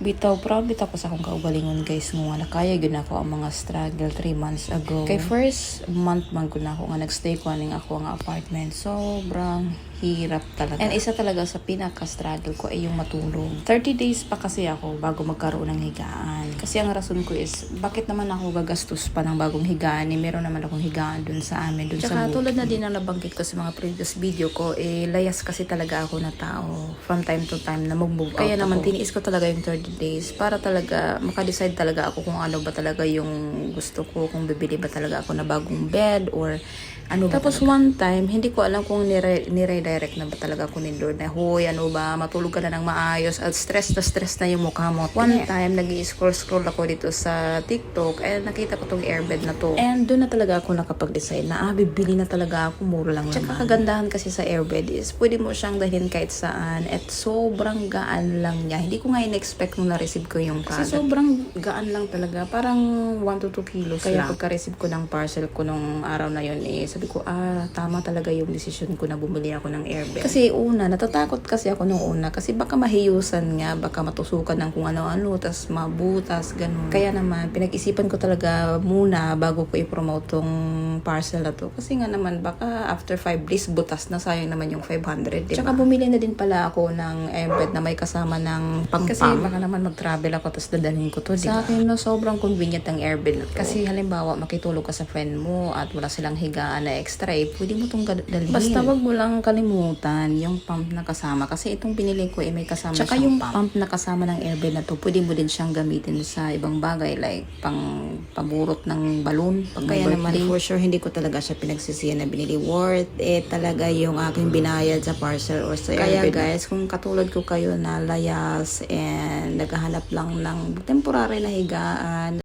Bitaw, proud bitaw ko sa akong kaugalingon guys nga nakaya gyud ako ang mga struggle 3 months ago. Kay first month man ko na ako nga nagstay ko aning ako nga apartment. Sobrang hirap talaga. And isa talaga sa pinaka-struggle ko ay yung matulog. 30 days pa kasi ako bago magkaroon ng higaan. Kasi ang rason ko is, bakit naman ako gagastos pa ng bagong higaan? Meron naman akong higaan dun sa amin, dun sa bukid. Tulad na din ang nabanggit ko sa mga previous video ko, layas kasi talaga ako na tao. From time to time na mag-move out. Kaya naman tiniis ko talaga yung 30 days para talaga makadecide talaga ako kung ano ba talaga yung gusto ko, kung bibili ba talaga ako na bagong bed or ano ba. Tapos talaga. One time, hindi ko alam kung nire-direct na ba talaga ako ni Lord na, hoy, ano ba, matulog ka na ng maayos at stress na yung mukha mo. One time, nag-i-scroll ako dito sa TikTok and nakita ko tong airbed na to. And doon na talaga ako nakapag-decide na, bibili na talaga ako, mura lang naman. Tsaka kagandahan kasi sa airbed is, pwede mo siyang dalhin kahit saan at sobrang gaan lang niya. Hindi ko nga in-expect nung na-receive ko yung product. Kasi sobrang gaan lang talaga, parang 1 to 2 kilos kaya lang. Pagka-receive ko ng parcel ko nung araw na yun sabi ko, tama talaga yung decision ko na bumili ako ng airbed. Kasi natatakot kasi ako nung una kasi baka mahiyusan nga, baka matusukan ng kung ano-ano, tas mabutas, ganun. Kaya naman, pinag-isipan ko talaga muna bago ko i-promote tong parcel na to. Kasi nga naman, baka after 5 days, butas na, sayang naman yung 500, diba? Tsaka bumili na din pala ako ng airbed na may kasama ng pang-pam. Kasi baka naman mag-travel ako, tas dadalhin ko to, diba? Sa akin, sobrang convenient ang airbed na to. Kasi halimbawa, makitulog ka sa friend mo at wala silang higaan na extra, pwede mo itong dalhin. Basta wag mo lang kalimutan yung pump na kasama. Kasi itong binili ko may kasama tsaka siyang pump na kasama ng airbed na to. Pwede mo din siyang gamitin sa ibang bagay like paburot ng balloon. Kaya naman for sure hindi ko talaga siya pinagsisiyan na binili. Worth talaga yung aking binayad sa parcel or sa airbed. Kaya guys, kung katulad ko kayo na layas and naghahanap lang ng temporary na higaan,